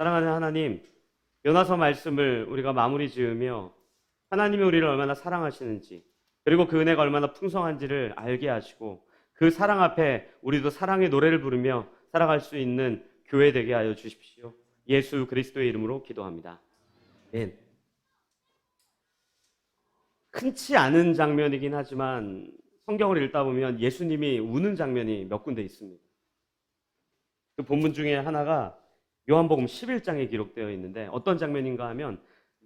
사랑하는 하나님, 요나서 말씀을 우리가 마무리 지으며 하나님이 우리를 얼마나 사랑하시는지, 그리고 그 은혜가 얼마나 풍성한지를 알게 하시고 그 사랑 앞에 우리도 사랑의 노래를 부르며 살아갈 수 있는 교회 되게 하여 주십시오. 예수 그리스도의 이름으로 기도합니다. 아멘. 흔치 않은 장면이긴 하지만 성경을 읽다 보면 예수님이 우는 장면이 몇 군데 있습니다. 그 본문 중에 하나가 요한복음 11장에 기록되어 있는데 어떤 장면인가 하면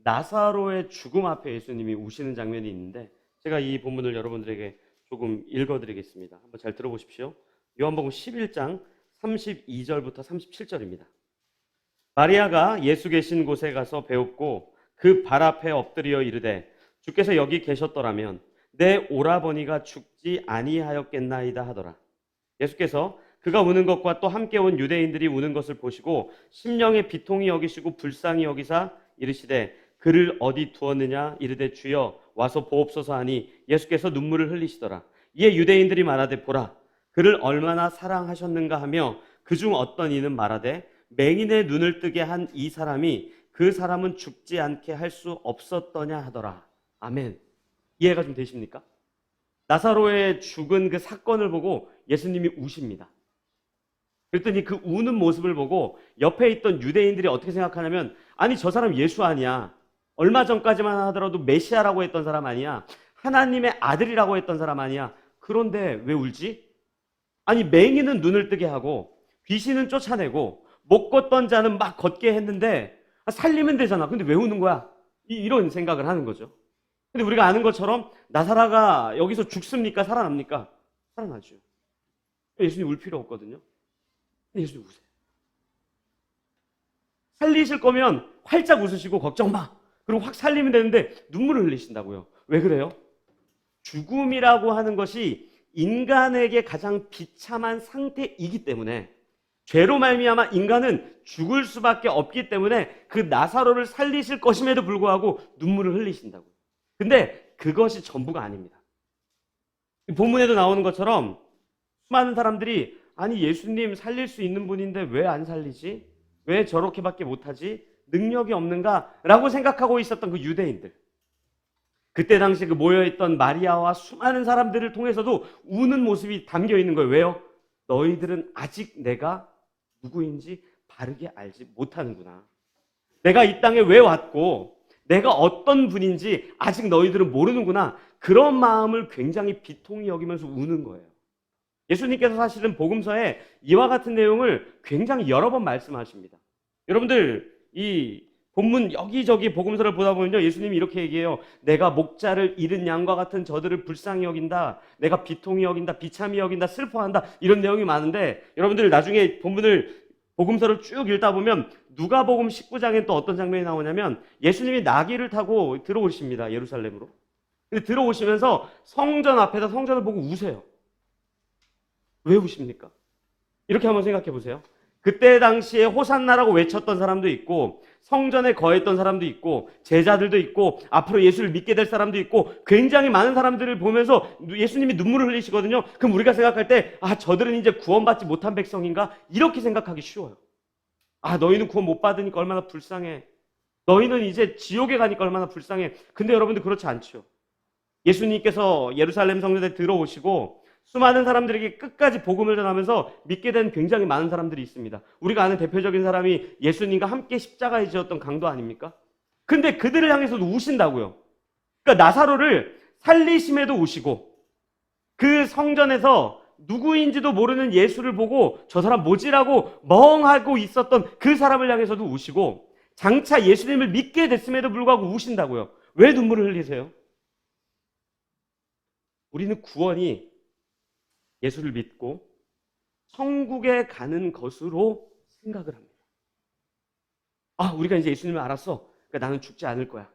나사로의 죽음 앞에 예수님이 우시는 장면이 있는데 제가 이 본문을 여러분들에게 조금 읽어드리겠습니다. 한번 잘 들어보십시오. 요한복음 11장 32절부터 37절입니다. 마리아가 예수 계신 곳에 가서 배웠고 그 발 앞에 엎드려 이르되 주께서 여기 계셨더라면 내 오라버니가 죽지 아니하였겠나이다 하더라. 예수께서 그가 우는 것과 또 함께 온 유대인들이 우는 것을 보시고 심령의 비통이 여기시고 불쌍히 여기사 이르시되 그를 어디 두었느냐 이르되 주여 와서 보옵소서 하니 예수께서 눈물을 흘리시더라. 이에 유대인들이 말하되 보라 그를 얼마나 사랑하셨는가 하며 그중 어떤 이는 말하되 맹인의 눈을 뜨게 한 이 사람이 그 사람은 죽지 않게 할 수 없었더냐 하더라. 아멘. 이해가 좀 되십니까? 나사로의 죽은 그 사건을 보고 예수님이 우십니다. 그랬더니 그 우는 모습을 보고 옆에 있던 유대인들이 어떻게 생각하냐면 아니 저 사람 예수 아니야. 얼마 전까지만 하더라도 메시아라고 했던 사람 아니야. 하나님의 아들이라고 했던 사람 아니야. 그런데 왜 울지? 아니 맹인은 눈을 뜨게 하고 귀신은 쫓아내고 못 걷던 자는 막 걷게 했는데 살리면 되잖아. 근데 왜 우는 거야? 이런 생각을 하는 거죠. 근데 우리가 아는 것처럼 나사로가 여기서 죽습니까? 살아납니까? 살아나죠. 예수님 울 필요 없거든요. 예수님 우세요. 살리실 거면 활짝 웃으시고 걱정 마. 그리고 확 살리면 되는데 눈물을 흘리신다고요. 왜 그래요? 죽음이라고 하는 것이 인간에게 가장 비참한 상태이기 때문에 죄로 말미암아 인간은 죽을 수밖에 없기 때문에 그 나사로를 살리실 것임에도 불구하고 눈물을 흘리신다고요. 근데 그것이 전부가 아닙니다. 본문에도 나오는 것처럼 수많은 사람들이 아니 예수님 살릴 수 있는 분인데 왜 안 살리지? 왜 저렇게밖에 못하지? 능력이 없는가? 라고 생각하고 있었던 그 유대인들. 그때 당시 그 모여있던 마리아와 수많은 사람들을 통해서도 우는 모습이 담겨 있는 거예요. 왜요? 너희들은 아직 내가 누구인지 바르게 알지 못하는구나. 내가 이 땅에 왜 왔고 내가 어떤 분인지 아직 너희들은 모르는구나. 그런 마음을 굉장히 비통히 여기면서 우는 거예요. 예수님께서 사실은 복음서에 이와 같은 내용을 굉장히 여러 번 말씀하십니다. 여러분들 이 본문 여기저기 복음서를 보다 보면요 예수님이 이렇게 얘기해요. 내가 목자를 잃은 양과 같은 저들을 불쌍히 여긴다. 내가 비통히 여긴다. 비참히 여긴다. 슬퍼한다. 이런 내용이 많은데 여러분들 나중에 복음서를 쭉 읽다 보면 누가복음 19장에 또 어떤 장면이 나오냐면 예수님이 나귀를 타고 들어오십니다. 예루살렘으로. 근데 들어오시면서 성전 앞에서 성전을 보고 우세요. 왜 우십니까? 이렇게 한번 생각해 보세요. 그때 당시에 호산나라고 외쳤던 사람도 있고 성전에 거했던 사람도 있고 제자들도 있고 앞으로 예수를 믿게 될 사람도 있고 굉장히 많은 사람들을 보면서 예수님이 눈물을 흘리시거든요. 그럼 우리가 생각할 때 저들은 이제 구원받지 못한 백성인가? 이렇게 생각하기 쉬워요. 너희는 구원 못 받으니까 얼마나 불쌍해. 너희는 이제 지옥에 가니까 얼마나 불쌍해. 근데 여러분들 그렇지 않죠. 예수님께서 예루살렘 성전에 들어오시고 수많은 사람들에게 끝까지 복음을 전하면서 믿게 된 굉장히 많은 사람들이 있습니다. 우리가 아는 대표적인 사람이 예수님과 함께 십자가에 지었던 강도 아닙니까? 근데 그들을 향해서도 우신다고요. 그러니까 나사로를 살리심에도 우시고 그 성전에서 누구인지도 모르는 예수를 보고 저 사람 뭐지라고 멍하고 있었던 그 사람을 향해서도 우시고 장차 예수님을 믿게 됐음에도 불구하고 우신다고요. 왜 눈물을 흘리세요? 우리는 구원이 예수를 믿고 천국에 가는 것으로 생각을 합니다. 우리가 이제 예수님을 알았어. 그러니까 나는 죽지 않을 거야.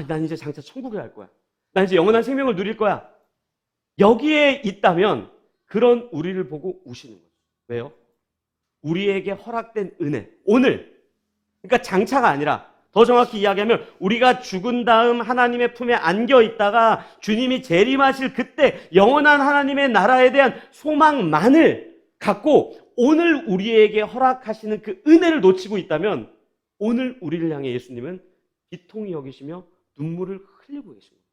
난 이제 장차 천국에 갈 거야. 난 이제 영원한 생명을 누릴 거야. 여기에 있다면 그런 우리를 보고 우시는 거죠. 왜요? 우리에게 허락된 은혜. 오늘. 그러니까 장차가 아니라 더 정확히 이야기하면 우리가 죽은 다음 하나님의 품에 안겨 있다가 주님이 재림하실 그때 영원한 하나님의 나라에 대한 소망만을 갖고 오늘 우리에게 허락하시는 그 은혜를 놓치고 있다면 오늘 우리를 향해 예수님은 비통히 여기시며 눈물을 흘리고 계십니다.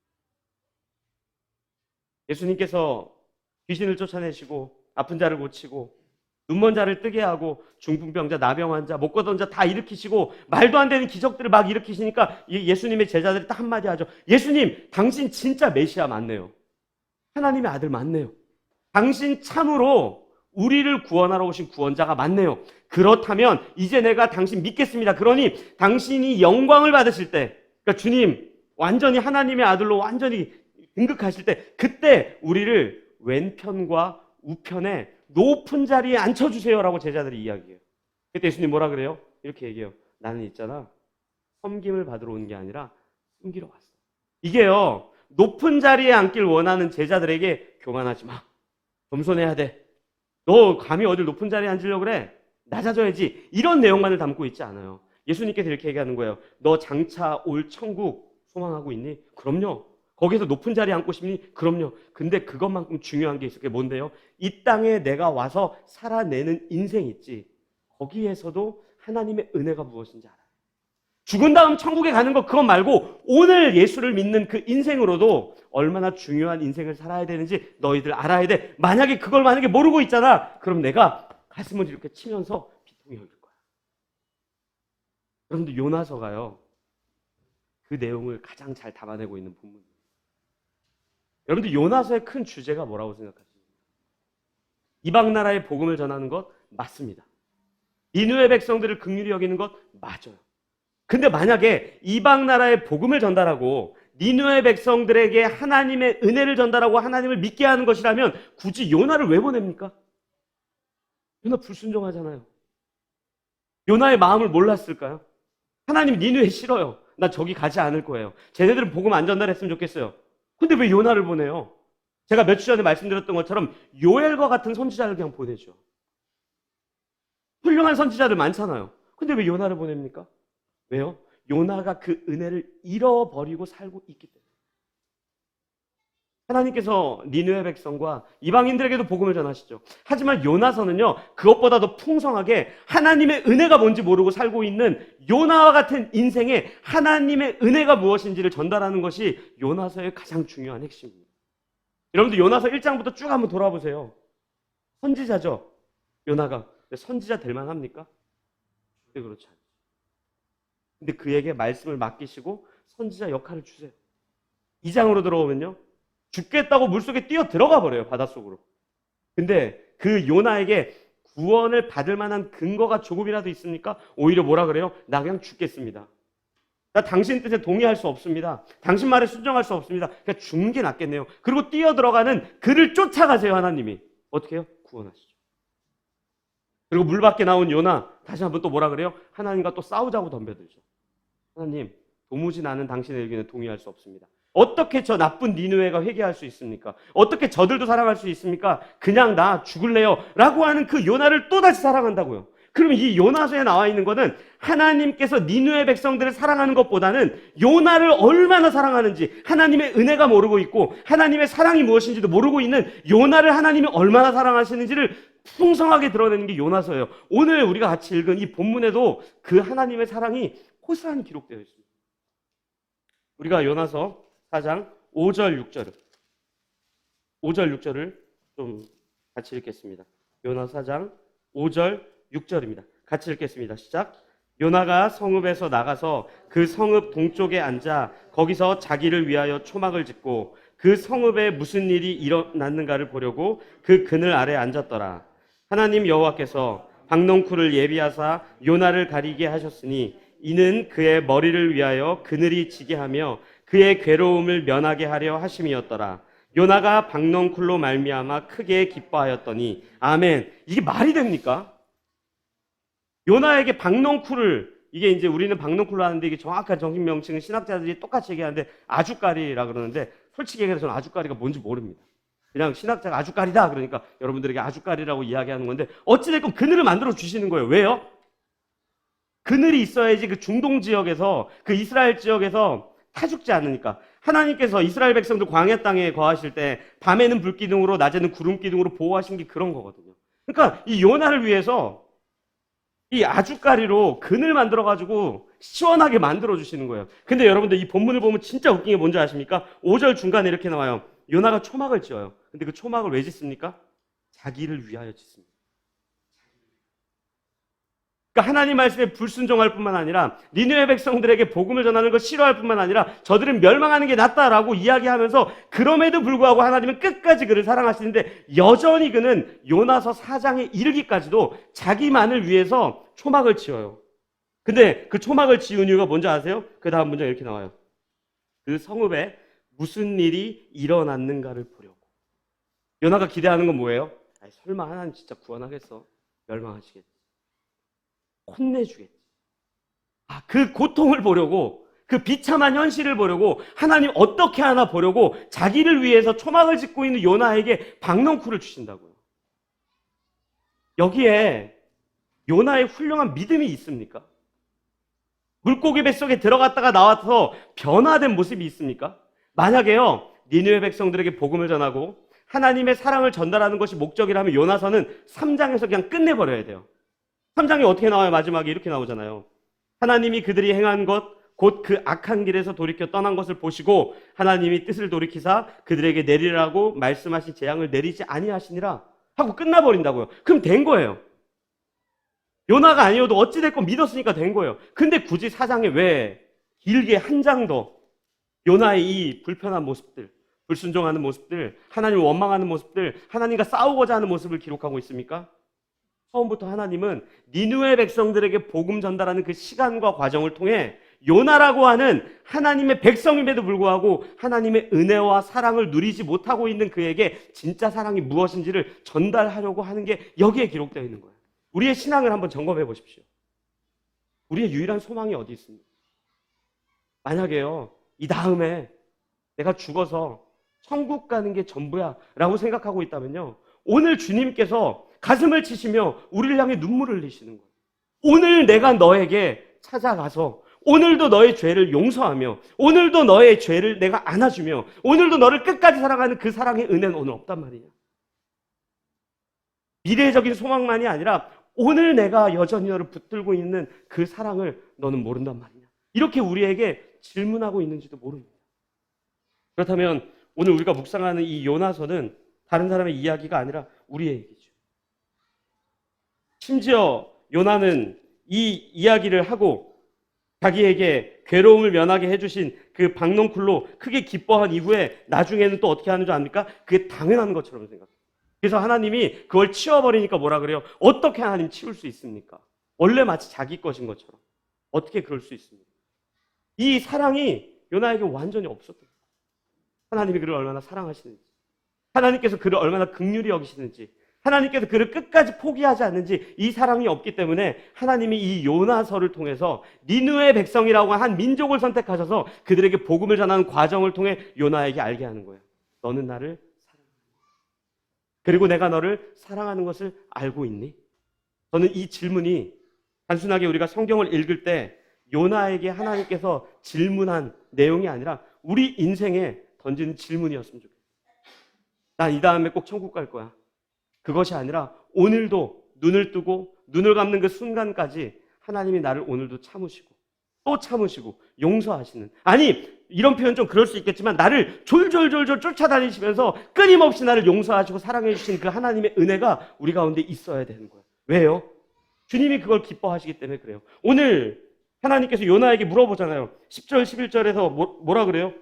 예수님께서 귀신을 쫓아내시고 아픈 자를 고치고 눈먼 자를 뜨게 하고 중풍병자, 나병 환자, 못 걷던 자 다 일으키시고 말도 안 되는 기적들을 막 일으키시니까 예수님의 제자들이 딱 한마디 하죠. 예수님, 당신 진짜 메시아 맞네요. 하나님의 아들 맞네요. 당신 참으로 우리를 구원하러 오신 구원자가 맞네요. 그렇다면 이제 내가 당신 믿겠습니다. 그러니 당신이 영광을 받으실 때, 그러니까 주님 완전히 하나님의 아들로 완전히 등극하실 때, 그때 우리를 왼편과 우편에 높은 자리에 앉혀주세요라고 제자들이 이야기해요. 그때 예수님 뭐라 그래요? 이렇게 얘기해요. 나는 있잖아, 섬김을 받으러 온 게 아니라 숨기러 왔어. 이게요, 높은 자리에 앉길 원하는 제자들에게 교만하지 마, 겸손해야 돼, 너 감히 어딜 높은 자리에 앉으려고 그래, 낮아져야지, 이런 내용만을 담고 있지 않아요. 예수님께서 이렇게 얘기하는 거예요. 너 장차 올 천국 소망하고 있니? 그럼요. 거기서 높은 자리에 앉고 싶니? 그럼요. 근데 그것만큼 중요한 게 있을 게 뭔데요? 이 땅에 내가 와서 살아내는 인생 있지, 거기에서도 하나님의 은혜가 무엇인지 알아요. 죽은 다음 천국에 가는 거 그것 말고 오늘 예수를 믿는 그 인생으로도 얼마나 중요한 인생을 살아야 되는지 너희들 알아야 돼. 만약에 그걸 모르고 있잖아, 그럼 내가 가슴을 이렇게 치면서 비통히 여길 거야. 여러분들, 요나서가요, 그 내용을 가장 잘 담아내고 있는 본문이에요. 여러분들, 요나서의 큰 주제가 뭐라고 생각하십니까? 이방 나라의 복음을 전하는 것 맞습니다. 니느웨 백성들을 긍휼히 여기는 것 맞아요. 근데 만약에 이방 나라의 복음을 전달하고 니느웨 백성들에게 하나님의 은혜를 전달하고 하나님을 믿게 하는 것이라면 굳이 요나를 왜 보냅니까? 요나 불순종하잖아요. 요나의 마음을 몰랐을까요? 하나님, 니느웨 싫어요. 나 저기 가지 않을 거예요. 쟤네들은 복음 안 전달했으면 좋겠어요. 근데 왜 요나를 보내요? 제가 며칠 전에 말씀드렸던 것처럼 요엘과 같은 선지자를 그냥 보내죠. 훌륭한 선지자들 많잖아요. 근데 왜 요나를 보냅니까? 왜요? 요나가 그 은혜를 잃어버리고 살고 있기 때문에. 하나님께서 니느웨 백성과 이방인들에게도 복음을 전하시죠. 하지만 요나서는요, 그것보다 더 풍성하게 하나님의 은혜가 뭔지 모르고 살고 있는 요나와 같은 인생에 하나님의 은혜가 무엇인지를 전달하는 것이 요나서의 가장 중요한 핵심입니다. 여러분들, 요나서 1장부터 쭉 한번 돌아보세요. 선지자죠, 요나가. 근데 선지자 될 만합니까? 절대 그렇지 않아요. 근데 그에게 말씀을 맡기시고 선지자 역할을 주세요. 2장으로 들어오면요, 죽겠다고 물속에 뛰어 들어가 버려요, 바닷속으로. 근데 그 요나에게 구원을 받을 만한 근거가 조금이라도 있습니까? 오히려 뭐라 그래요? 나 그냥 죽겠습니다. 나 당신 뜻에 동의할 수 없습니다. 당신 말에 순종할 수 없습니다. 그냥 죽는 게 낫겠네요. 그리고 뛰어 들어가는 그를 쫓아가세요. 하나님이 어떻게 해요? 구원하시죠. 그리고 물 밖에 나온 요나, 다시 한번 또 뭐라 그래요? 하나님과 또 싸우자고 덤벼들죠. 하나님, 도무지 나는 당신의 의견에 동의할 수 없습니다. 어떻게 저 나쁜 니느웨가 회개할 수 있습니까? 어떻게 저들도 사랑할 수 있습니까? 그냥 나 죽을래요 라고 하는 그 요나를 또다시 사랑한다고요. 그러면 이 요나서에 나와 있는 것은 하나님께서 니느웨 백성들을 사랑하는 것보다는 요나를 얼마나 사랑하는지, 하나님의 은혜가 모르고 있고 하나님의 사랑이 무엇인지도 모르고 있는 요나를 하나님이 얼마나 사랑하시는지를 풍성하게 드러내는 게 요나서예요. 오늘 우리가 같이 읽은 이 본문에도 그 하나님의 사랑이 고스란히 기록되어 있습니다. 우리가 요나서 4장 5절 6절을 좀 같이 읽겠습니다. 요나 4장 5절 6절입니다. 같이 읽겠습니다. 시작. 요나가 성읍에서 나가서 그 성읍 동쪽에 앉아 거기서 자기를 위하여 초막을 짓고 그 성읍에 무슨 일이 일어났는가를 보려고 그 그늘 아래 앉았더라. 하나님 여호와께서 박넝쿨을 예비하사 요나를 가리게 하셨으니 이는 그의 머리를 위하여 그늘이 지게 하며 그의 괴로움을 면하게 하려 하심이었더라. 요나가 박넝쿨로 말미암아 크게 기뻐하였더니. 아멘. 이게 말이 됩니까? 요나에게 박넝쿨을, 이게 이제 우리는 박넝쿨로 하는데 이게 정확한 정식 명칭은 신학자들이 똑같이 얘기하는데 아주까리라 그러는데, 솔직히 얘기해서 저는 아주까리가 뭔지 모릅니다. 그냥 신학자가 아주까리다 그러니까 여러분들에게 아주까리라고 이야기하는 건데, 어찌됐건 그늘을 만들어 주시는 거예요. 왜요? 그늘이 있어야지 그 중동 지역에서, 그 이스라엘 지역에서 타 죽지 않으니까. 하나님께서 이스라엘 백성들 광야 땅에 거하실 때 밤에는 불기둥으로 낮에는 구름 기둥으로 보호하신 게 그런 거거든요. 그러니까 이 요나를 위해서 이 아주까리로 그늘 만들어가지고 시원하게 만들어주시는 거예요. 근데 여러분들 이 본문을 보면 진짜 웃긴 게 뭔지 아십니까? 5절 중간에 이렇게 나와요. 요나가 초막을 지어요. 근데 그 초막을 왜 짓습니까? 자기를 위하여 짓습니다. 그러니까 하나님 말씀에 불순종할 뿐만 아니라 니느웨 백성들에게 복음을 전하는 걸 싫어할 뿐만 아니라 저들은 멸망하는 게 낫다라고 이야기하면서 그럼에도 불구하고 하나님은 끝까지 그를 사랑하시는데 여전히 그는 요나서 4장에 이르기까지도 자기만을 위해서 초막을 지어요. 근데 그 초막을 지은 이유가 뭔지 아세요? 그 다음 문장 이렇게 나와요. 그 성읍에 무슨 일이 일어났는가를 보려고. 요나가 기대하는 건 뭐예요? 아니, 설마 하나님 진짜 구원하겠어? 멸망하시겠지. 혼내주겠지. 그 고통을 보려고, 그 비참한 현실을 보려고, 하나님 어떻게 하나 보려고 자기를 위해서 초막을 짓고 있는 요나에게 박넝쿨을 주신다고요. 여기에 요나의 훌륭한 믿음이 있습니까? 물고기 뱃속에 들어갔다가 나와서 변화된 모습이 있습니까? 만약에요, 니느웨 백성들에게 복음을 전하고 하나님의 사랑을 전달하는 것이 목적이라면 요나서는 3장에서 그냥 끝내버려야 돼요. 3장이 어떻게 나와요? 마지막에 이렇게 나오잖아요. 하나님이 그들이 행한 것, 곧 그 악한 길에서 돌이켜 떠난 것을 보시고 하나님이 뜻을 돌이키사 그들에게 내리라고 말씀하신 재앙을 내리지 아니하시니라 하고 끝나버린다고요. 그럼 된 거예요. 요나가 아니어도 어찌됐건 믿었으니까 된 거예요. 근데 굳이 4장에 왜 길게 한 장 더 요나의 이 불편한 모습들, 불순종하는 모습들, 하나님을 원망하는 모습들, 하나님과 싸우고자 하는 모습을 기록하고 있습니까? 처음부터 하나님은 니느웨 백성들에게 복음 전달하는 그 시간과 과정을 통해 요나라고 하는 하나님의 백성임에도 불구하고 하나님의 은혜와 사랑을 누리지 못하고 있는 그에게 진짜 사랑이 무엇인지를 전달하려고 하는 게 여기에 기록되어 있는 거예요. 우리의 신앙을 한번 점검해 보십시오. 우리의 유일한 소망이 어디 있습니까? 만약에요, 이 다음에 내가 죽어서 천국 가는 게 전부야 라고 생각하고 있다면요, 오늘 주님께서 가슴을 치시며 우리를 향해 눈물을 흘리시는 거예요. 오늘 내가 너에게 찾아가서 오늘도 너의 죄를 용서하며 오늘도 너의 죄를 내가 안아주며 오늘도 너를 끝까지 사랑하는 그 사랑의 은혜는 오늘 없단 말이냐. 미래적인 소망만이 아니라 오늘 내가 여전히 너를 붙들고 있는 그 사랑을 너는 모른단 말이냐. 이렇게 우리에게 질문하고 있는지도 모릅니다. 그렇다면 오늘 우리가 묵상하는 이 요나서는 다른 사람의 이야기가 아니라 우리의 얘기죠. 심지어 요나는 이 이야기를 하고 자기에게 괴로움을 면하게 해주신 그 박넝쿨로 크게 기뻐한 이후에 나중에는 또 어떻게 하는 줄 압니까? 그게 당연한 것처럼 생각해요. 그래서 하나님이 그걸 치워버리니까 뭐라 그래요? 어떻게 하나님 치울 수 있습니까? 원래 마치 자기 것인 것처럼. 어떻게 그럴 수 있습니까? 이 사랑이 요나에게 완전히 없었던 거예요. 하나님이 그를 얼마나 사랑하시는지, 하나님께서 그를 얼마나 긍휼히 여기시는지, 하나님께서 그를 끝까지 포기하지 않는지 이 사랑이 없기 때문에 하나님이 이 요나서를 통해서 니느웨 백성이라고 한 민족을 선택하셔서 그들에게 복음을 전하는 과정을 통해 요나에게 알게 하는 거예요. 너는 나를 그리고 내가 너를 사랑하는 것을 알고 있니? 저는 이 질문이 단순하게 우리가 성경을 읽을 때 요나에게 하나님께서 질문한 내용이 아니라 우리 인생에 던지는 질문이었으면 좋겠어요. 난 이 다음에 꼭 천국 갈 거야. 그것이 아니라 오늘도 눈을 뜨고 눈을 감는 그 순간까지 하나님이 나를 오늘도 참으시고 또 참으시고 용서하시는, 아니 이런 표현 좀 그럴 수 있겠지만 나를 졸졸졸졸 쫓아다니시면서 끊임없이 나를 용서하시고 사랑해 주신 그 하나님의 은혜가 우리 가운데 있어야 되는 거예요. 왜요? 주님이 그걸 기뻐하시기 때문에 그래요. 오늘 하나님께서 요나에게 물어보잖아요. 10절 11절에서 뭐라 그래요?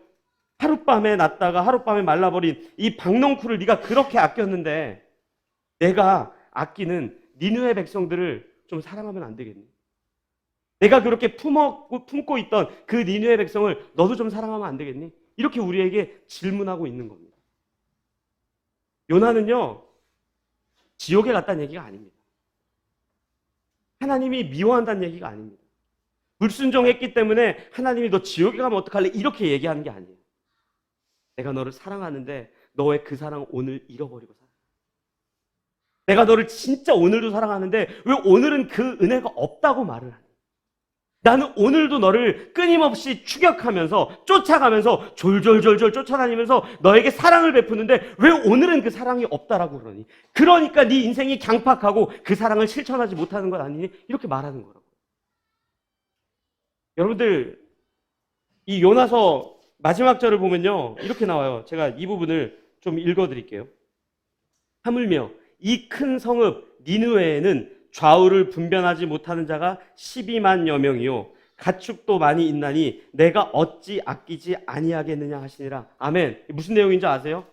하룻밤에 났다가 하룻밤에 말라버린 이 박넝쿨을 네가 그렇게 아꼈는데 내가 아끼는 니느웨 백성들을 좀 사랑하면 안 되겠니? 내가 그렇게 품고 있던 그 니느웨 백성을 너도 좀 사랑하면 안 되겠니? 이렇게 우리에게 질문하고 있는 겁니다. 요나는요, 지옥에 갔다는 얘기가 아닙니다. 하나님이 미워한다는 얘기가 아닙니다. 불순종했기 때문에 하나님이 너 지옥에 가면 어떡할래? 이렇게 얘기하는 게 아니에요. 내가 너를 사랑하는데 너의 그 사랑을 오늘 잃어버리고 살아. 내가 너를 진짜 오늘도 사랑하는데 왜 오늘은 그 은혜가 없다고 말을 하니? 나는 오늘도 너를 끊임없이 추격하면서 쫓아가면서 졸졸졸졸 쫓아다니면서 너에게 사랑을 베푸는데 왜 오늘은 그 사랑이 없다라고 그러니? 그러니까 네 인생이 강팍하고 그 사랑을 실천하지 못하는 것 아니니? 이렇게 말하는 거라고. 여러분들, 이 요나서 마지막 절을 보면요, 이렇게 나와요. 제가 이 부분을 좀 읽어드릴게요. 하물며 이 큰 성읍 니느웨에는 좌우를 분별하지 못하는 자가 12만여 명이요 가축도 많이 있나니 내가 어찌 아끼지 아니하겠느냐 하시니라. 아멘. 무슨 내용인지 아세요?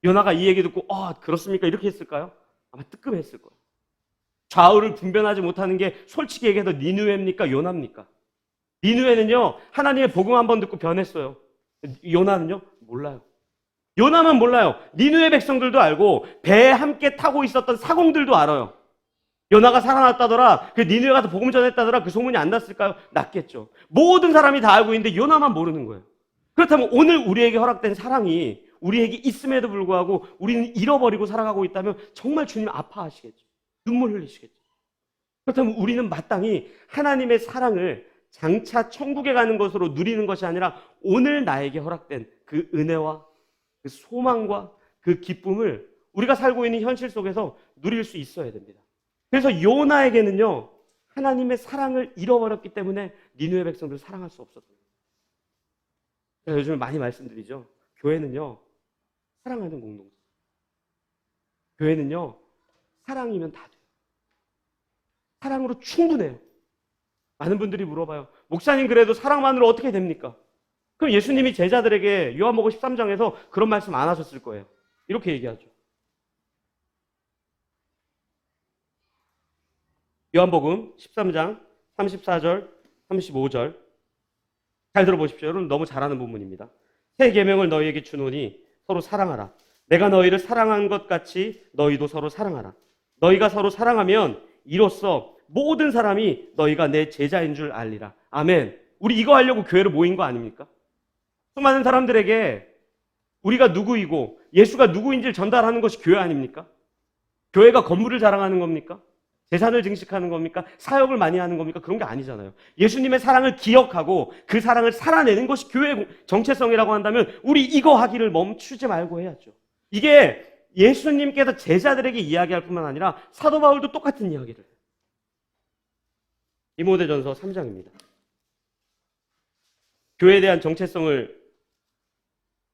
요나가 이 얘기 듣고 그렇습니까? 이렇게 했을까요? 아마 뜨끔했을 거예요. 좌우를 분별하지 못하는 게 솔직히 얘기해서 니느웨입니까? 요나입니까? 니느웨는요, 하나님의 복음 한번 듣고 변했어요. 요나는요, 몰라요. 요나만 몰라요. 니느웨 백성들도 알고 배에 함께 타고 있었던 사공들도 알아요. 요나가 살아났다더라, 그 니느웨 가서 복음 전했다더라, 그 소문이 안 났을까요? 났겠죠. 모든 사람이 다 알고 있는데 요나만 모르는 거예요. 그렇다면 오늘 우리에게 허락된 사랑이 우리에게 있음에도 불구하고 우리는 잃어버리고 살아가고 있다면 정말 주님 아파하시겠죠. 눈물 흘리시겠죠. 그렇다면 우리는 마땅히 하나님의 사랑을 장차 천국에 가는 것으로 누리는 것이 아니라 오늘 나에게 허락된 그 은혜와 그 소망과 그 기쁨을 우리가 살고 있는 현실 속에서 누릴 수 있어야 됩니다. 그래서 요나에게는요, 하나님의 사랑을 잃어버렸기 때문에 니느웨 백성들을 사랑할 수 없었던 거예요. 제가 요즘에 많이 말씀드리죠. 교회는요, 사랑하는 공동체. 교회는요, 사랑이면 다 돼요. 사랑으로 충분해요. 많은 분들이 물어봐요. 목사님, 그래도 사랑만으로 어떻게 됩니까? 그럼 예수님이 제자들에게 요한복음 13장에서 그런 말씀 안 하셨을 거예요. 이렇게 얘기하죠. 요한복음 13장 34절, 35절 잘 들어보십시오. 여러분 너무 잘 아는 부분입니다. 새 계명을 너희에게 주노니 서로 사랑하라. 내가 너희를 사랑한 것 같이 너희도 서로 사랑하라. 너희가 서로 사랑하면 이로써 모든 사람이 너희가 내 제자인 줄 알리라. 아멘. 우리 이거 하려고 교회로 모인 거 아닙니까? 수많은 사람들에게 우리가 누구이고 예수가 누구인지를 전달하는 것이 교회 아닙니까? 교회가 건물을 자랑하는 겁니까? 재산을 증식하는 겁니까? 사역을 많이 하는 겁니까? 그런 게 아니잖아요. 예수님의 사랑을 기억하고 그 사랑을 살아내는 것이 교회의 정체성이라고 한다면 우리 이거 하기를 멈추지 말고 해야죠. 이게 예수님께서 제자들에게 이야기할 뿐만 아니라 사도 바울도 똑같은 이야기를 해요. 디모데전서 3장입니다. 교회에 대한 정체성을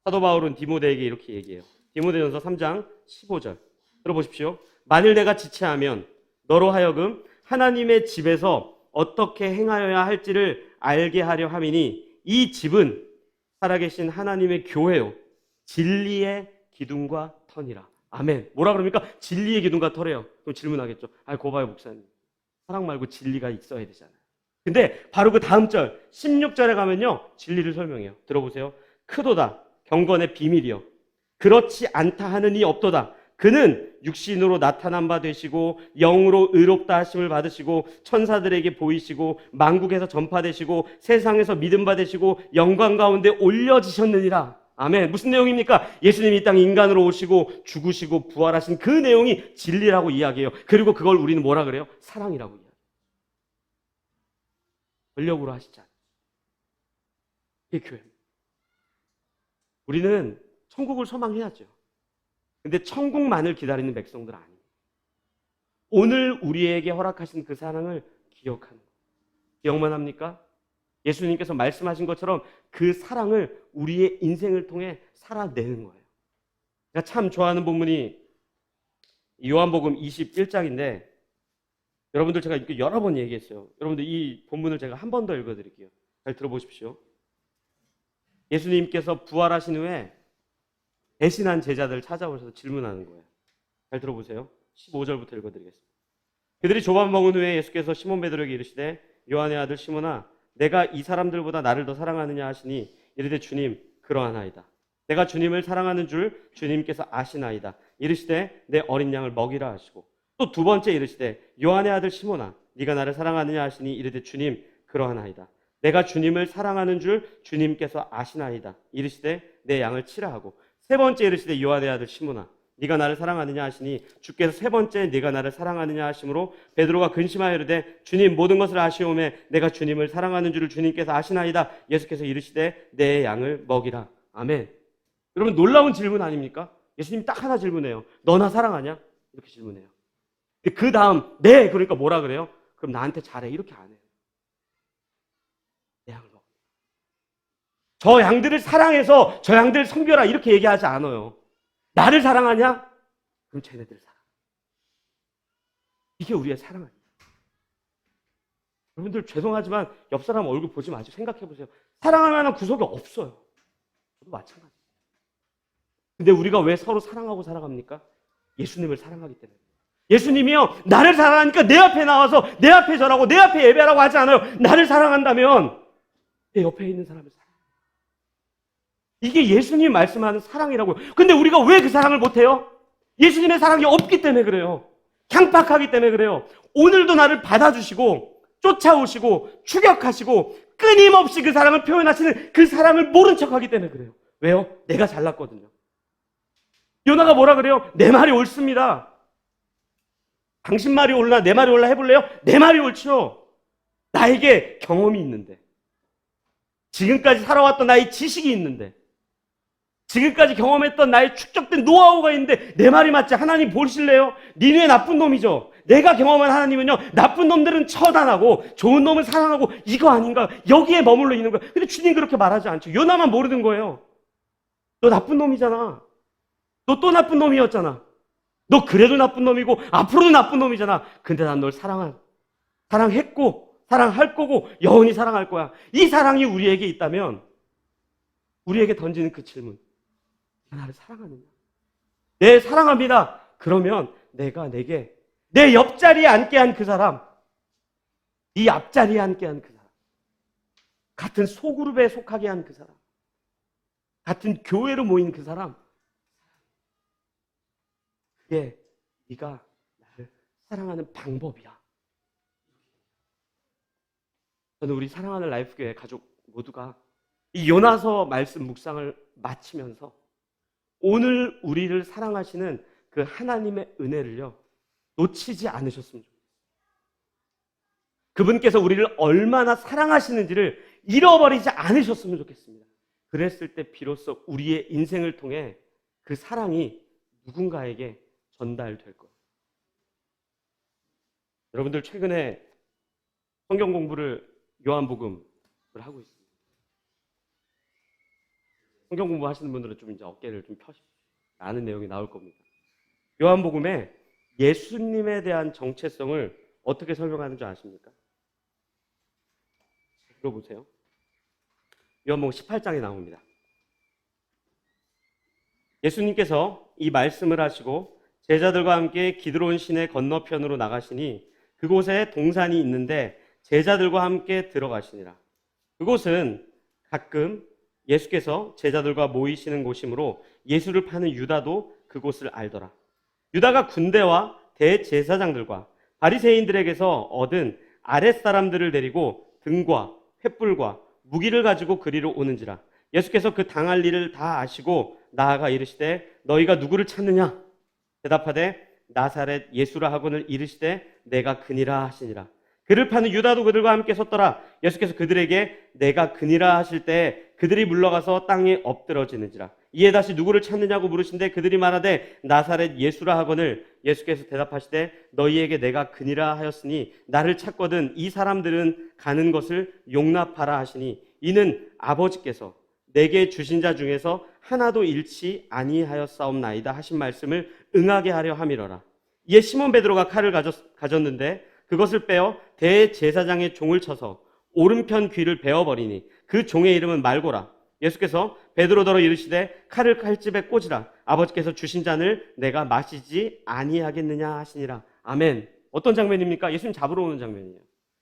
사도 바울은 디모데에게 이렇게 얘기해요. 디모데전서 3장 15절 들어보십시오. 만일 내가 지체하면 너로 하여금 하나님의 집에서 어떻게 행하여야 할지를 알게 하려 함이니 이 집은 살아계신 하나님의 교회요 진리의 기둥과 터니라. 아멘. 뭐라 그럽니까? 진리의 기둥과 터래요. 그럼 질문하겠죠. 고봐요 목사님. 사랑 말고 진리가 있어야 되잖아요. 근데 바로 그 다음 절 16절에 가면요 진리를 설명해요. 들어보세요. 크도다 경건의 비밀이요 그렇지 않다 하는 이 없도다. 그는 육신으로 나타난 바 되시고 영으로 의롭다 하심을 받으시고 천사들에게 보이시고 만국에서 전파되시고 세상에서 믿음 받으시고 영광 가운데 올려지셨느니라. 아멘. 무슨 내용입니까? 예수님이 이 땅에 인간으로 오시고 죽으시고 부활하신 그 내용이 진리라고 이야기해요. 그리고 그걸 우리는 뭐라 그래요? 사랑이라고 이야기해요. 권력으로 하시지 않아요. 이게 교회입니다. 우리는 천국을 소망해야죠. 근데 천국만을 기다리는 백성들 아닙니다. 오늘 우리에게 허락하신 그 사랑을 기억하는 거예요. 기억만 합니까? 예수님께서 말씀하신 것처럼 그 사랑을 우리의 인생을 통해 살아내는 거예요. 제가 참 좋아하는 본문이 요한복음 21장인데 여러분들 제가 이렇게 여러 번 얘기했어요. 여러분들 이 본문을 제가 한 번 더 읽어드릴게요. 잘 들어보십시오. 예수님께서 부활하신 후에 배신한 제자들을 찾아오셔서 질문하는 거예요. 잘 들어보세요. 15절부터 읽어드리겠습니다. 그들이 조밥 먹은 후에 예수께서 시몬 베드로에게 이르시되 요한의 아들 시몬아 내가 이 사람들보다 나를 더 사랑하느냐 하시니 이르되 주님 그러하나이다. 내가 주님을 사랑하는 줄 주님께서 아시나이다. 이르시되 내 어린 양을 먹이라 하시고 또 두 번째 이르시되 요한의 아들 시몬아 네가 나를 사랑하느냐 하시니 이르되 주님 그러하나이다. 내가 주님을 사랑하는 줄 주님께서 아시나이다. 이르시되 내 양을 치라 하고 세 번째 이르시되 요한의 아들 시몬아 네가 나를 사랑하느냐 하시니 주께서 세 번째 네가 나를 사랑하느냐 하심으로 베드로가 근심하여 이르되 주님 모든 것을 아시오매 내가 주님을 사랑하는 줄을 주님께서 아시나이다. 예수께서 이르시되 내 양을 먹이라. 아멘. 여러분 놀라운 질문 아닙니까? 예수님 딱 하나 질문해요. 너 나 사랑하냐? 이렇게 질문해요. 그 다음 네 그러니까 뭐라 그래요? 그럼 나한테 잘해. 이렇게 안 해요. 내 양을 먹어. 저 양들을 사랑해서 저 양들을 섬겨라 이렇게 얘기하지 않아요. 나를 사랑하냐? 그럼 쟤네들 사랑. 이게 우리의 사랑 아니에요. 여러분들 죄송하지만 옆 사람 얼굴 보지 마시고 생각해 보세요. 사랑할 만한 구석이 없어요. 저도 마찬가지예요. 근데 우리가 왜 서로 사랑하고 살아갑니까? 예수님을 사랑하기 때문에. 예수님이요 나를 사랑하니까 내 앞에 나와서 내 앞에 절하고 내 앞에 예배하라고 하지 않아요. 나를 사랑한다면 내 옆에 있는 사람을 사랑해요. 이게 예수님 말씀하는 사랑이라고요. 근데 우리가 왜 그 사랑을 못해요? 예수님의 사랑이 없기 때문에 그래요. 향팍하기 때문에 그래요. 오늘도 나를 받아주시고 쫓아오시고 추격하시고 끊임없이 그 사랑을 표현하시는 그 사랑을 모른 척하기 때문에 그래요. 왜요? 내가 잘났거든요. 요나가 뭐라 그래요? 내 말이 옳습니다. 당신 말이 옳나 내 말이 옳나 해볼래요? 내 말이 옳죠. 나에게 경험이 있는데 지금까지 살아왔던 나의 지식이 있는데 지금까지 경험했던 나의 축적된 노하우가 있는데 내 말이 맞지? 하나님 보실래요? 니네 나쁜 놈이죠. 내가 경험한 하나님은요 나쁜 놈들은 처단하고 좋은 놈을 사랑하고 이거 아닌가? 여기에 머물러 있는 거야. 근데 주님 그렇게 말하지 않죠. 요나만 모르는 거예요. 너 나쁜 놈이잖아. 너 또 나쁜 놈이었잖아. 너 그래도 나쁜 놈이고 앞으로도 나쁜 놈이잖아. 근데 난 널 사랑했고 사랑할 거고 영원히 사랑할 거야. 이 사랑이 우리에게 있다면 우리에게 던지는 그 질문, 나를 사랑하느냐? 네, 사랑합니다. 그러면 내가 내게 내 옆자리에 앉게 한 그 사람, 네 앞자리에 앉게 한 그 사람, 같은 소그룹에 속하게 한 그 사람, 같은 교회로 모인 그 사람, 그게 네가 나를 사랑하는 방법이야. 저는 우리 사랑하는 라이프교회 가족 모두가 이 요나서 말씀 묵상을 마치면서 오늘 우리를 사랑하시는 그 하나님의 은혜를요 놓치지 않으셨으면 좋겠어요. 그분께서 우리를 얼마나 사랑하시는지를 잃어버리지 않으셨으면 좋겠습니다. 그랬을 때 비로소 우리의 인생을 통해 그 사랑이 누군가에게 전달될 거예요. 여러분들 최근에 성경 공부를 요한복음을 하고 있습니다. 성경 공부하시는 분들은 좀 이제 어깨를 좀 펴시고 아는 내용이 나올 겁니다. 요한복음에 예수님에 대한 정체성을 어떻게 설명하는 줄 아십니까? 들어보세요. 요한복음 18장에 나옵니다. 예수님께서 이 말씀을 하시고 제자들과 함께 기드론 시내 건너편으로 나가시니 그곳에 동산이 있는데 제자들과 함께 들어가시니라. 그곳은 가끔 예수께서 제자들과 모이시는 곳이므로 예수를 파는 유다도 그곳을 알더라. 유다가 군대와 대제사장들과 바리새인들에게서 얻은 아랫사람들을 데리고 등과 횃불과 무기를 가지고 그리로 오는지라. 예수께서 그 당할 일을 다 아시고 나아가 이르시되 너희가 누구를 찾느냐? 대답하되 나사렛 예수라 하고는 이르시되 내가 그니라 하시니라. 그를 파는 유다도 그들과 함께 섰더라. 예수께서 그들에게 내가 그니라 하실 때 그들이 물러가서 땅에 엎드러지는지라. 이에 다시 누구를 찾느냐고 물으신데 그들이 말하되 나사렛 예수라 하거늘 예수께서 대답하시되 너희에게 내가 그니라 하였으니 나를 찾거든 이 사람들은 가는 것을 용납하라 하시니 이는 아버지께서 내게 주신 자 중에서 하나도 잃지 아니하였사옵나이다 하신 말씀을 응하게 하려 함이러라. 이에 시몬 베드로가 칼을 가졌는데 그것을 빼어 대제사장의 종을 쳐서 오른편 귀를 베어버리니 그 종의 이름은 말고라. 예수께서 베드로더러 이르시되 칼을 칼집에 꽂으라. 아버지께서 주신 잔을 내가 마시지 아니하겠느냐 하시니라. 아멘. 어떤 장면입니까? 예수님 잡으러 오는 장면이에요.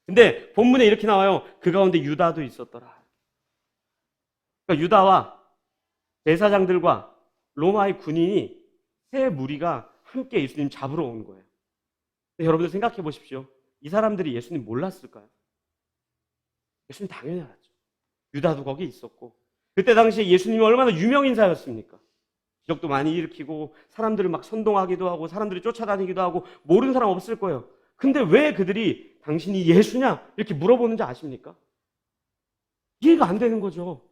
근데 본문에 이렇게 나와요. 그 가운데 유다도 있었더라. 그러니까 유다와 제사장들과 로마의 군인이 세 무리가 함께 예수님 잡으러 온 거예요. 여러분들 생각해 보십시오. 이 사람들이 예수님 몰랐을까요? 예수님 당연히 알았죠. 유다도 거기 있었고 그때 당시에 예수님이 얼마나 유명 인사였습니까? 기적도 많이 일으키고 사람들을 막 선동하기도 하고 사람들이 쫓아다니기도 하고 모르는 사람 없을 거예요. 근데 왜 그들이 당신이 예수냐? 이렇게 물어보는지 아십니까? 이해가 안 되는 거죠.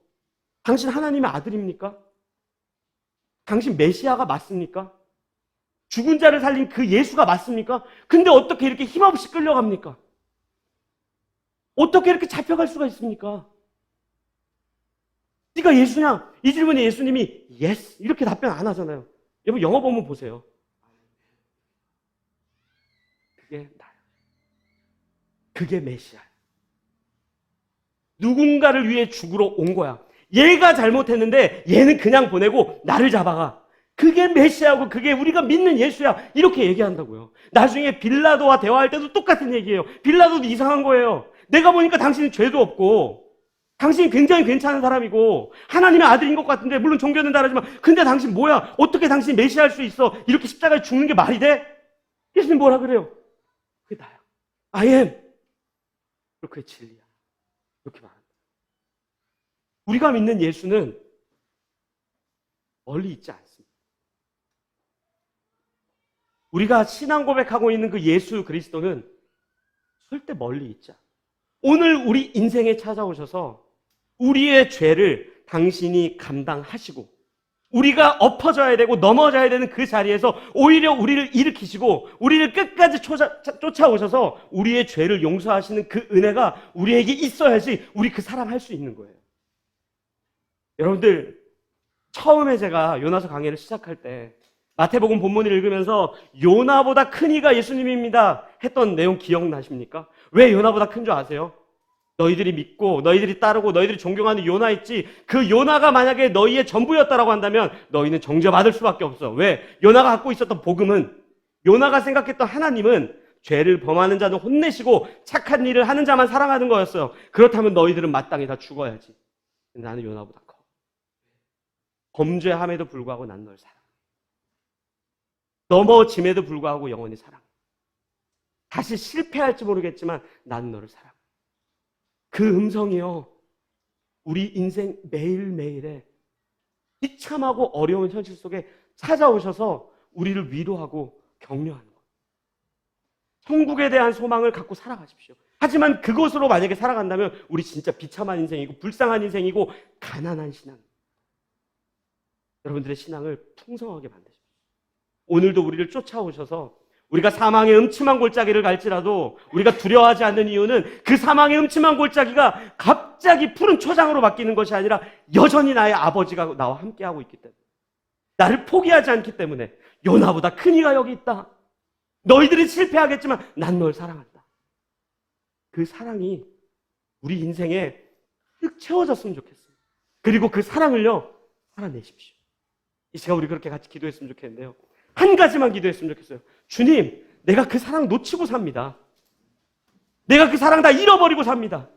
당신 하나님의 아들입니까? 당신 메시아가 맞습니까? 죽은 자를 살린 그 예수가 맞습니까? 근데 어떻게 이렇게 힘없이 끌려갑니까? 어떻게 이렇게 잡혀갈 수가 있습니까? 네가 예수냐? 이 질문에 예수님이 yes 이렇게 답변 안 하잖아요. 여러분 영어 본문 보세요. 그게 나야. 그게 메시아야. 누군가를 위해 죽으러 온 거야. 얘가 잘못했는데 얘는 그냥 보내고 나를 잡아가. 그게 메시아고 그게 우리가 믿는 예수야. 이렇게 얘기한다고요. 나중에 빌라도와 대화할 때도 똑같은 얘기예요. 빌라도도 이상한 거예요. 내가 보니까 당신은 죄도 없고 당신이 굉장히 괜찮은 사람이고 하나님의 아들인 것 같은데 물론 종교는 다르지만 근데 당신 뭐야? 어떻게 당신이 메시아일 수 있어? 이렇게 십자가에 죽는 게 말이 돼? 예수님 뭐라 그래요? 그게 나야. I am. 그게 진리야. 이렇게 말합니다. 우리가 믿는 예수는 멀리 있지 않습니다. 우리가 신앙 고백하고 있는 그 예수 그리스도는 절대 멀리 있지 않아요. 오늘 우리 인생에 찾아오셔서 우리의 죄를 당신이 감당하시고 우리가 엎어져야 되고 넘어져야 되는 그 자리에서 오히려 우리를 일으키시고 우리를 끝까지 쫓아오셔서 우리의 죄를 용서하시는 그 은혜가 우리에게 있어야지 우리 그 사랑 할 수 있는 거예요. 여러분들 처음에 제가 요나서 강해를 시작할 때 마태복음 본문을 읽으면서 요나보다 큰 이가 예수님입니다 했던 내용 기억나십니까? 왜 요나보다 큰 줄 아세요? 너희들이 믿고 너희들이 따르고 너희들이 존경하는 요나 있지, 그 요나가 만약에 너희의 전부였다라고 한다면 너희는 정죄받을 수밖에 없어. 왜? 요나가 갖고 있었던 복음은, 요나가 생각했던 하나님은 죄를 범하는 자는 혼내시고 착한 일을 하는 자만 사랑하는 거였어요. 그렇다면 너희들은 마땅히 다 죽어야지. 근데 나는 요나보다 커. 범죄함에도 불구하고 난 널 사랑해. 넘어짐에도 불구하고 영원히 사랑해. 다시 실패할지 모르겠지만 난 너를 사랑해. 그 음성이요, 우리 인생 매일매일에 비참하고 어려운 현실 속에 찾아오셔서 우리를 위로하고 격려하는 거예요. 천국에 대한 소망을 갖고 살아가십시오. 하지만 그것으로 만약에 살아간다면 우리 진짜 비참한 인생이고 불쌍한 인생이고 가난한 신앙. 여러분들의 신앙을 풍성하게 만드십시오. 오늘도 우리를 쫓아오셔서 우리가 사망의 음침한 골짜기를 갈지라도 우리가 두려워하지 않는 이유는 그 사망의 음침한 골짜기가 갑자기 푸른 초장으로 바뀌는 것이 아니라 여전히 나의 아버지가 나와 함께하고 있기 때문에, 나를 포기하지 않기 때문에. 요나보다 큰 이가 여기 있다. 너희들이 실패하겠지만 난 널 사랑한다. 그 사랑이 우리 인생에 쓱 채워졌으면 좋겠어요. 그리고 그 사랑을요, 살아내십시오. 이 시간 우리 그렇게 같이 기도했으면 좋겠는데요, 한 가지만 기도했으면 좋겠어요. 주님, 내가 그 사랑 놓치고 삽니다. 내가 그 사랑 다 잃어버리고 삽니다.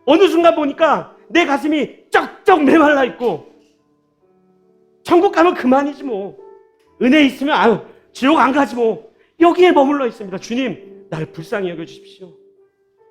어느 순간 보니까 내 가슴이 쩍쩍 메말라 있고, 천국 가면 그만이지 뭐, 은혜 있으면 아유 지옥 안 가지 뭐, 여기에 머물러 있습니다. 주님, 나를 불쌍히 여겨주십시오.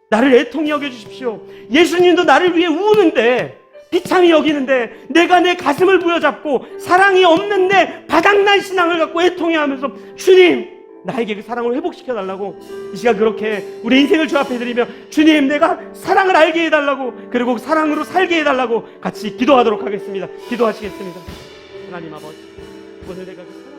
나를 애통히 여겨주십시오. 예수님도 나를 위해 우는데, 비참히 여기는데 내가 내 가슴을 부여잡고 사랑이 없는데 바닥난 신앙을 갖고 애통해하면서 주님, 나에게 그 사랑을 회복시켜달라고 이 시간 그렇게 우리 인생을 주 앞에 드리며 주님, 내가 사랑을 알게 해달라고, 그리고 사랑으로 살게 해달라고 같이 기도하도록 하겠습니다. 기도하시겠습니다. 하나님 아버지, 오늘 내가 그 사랑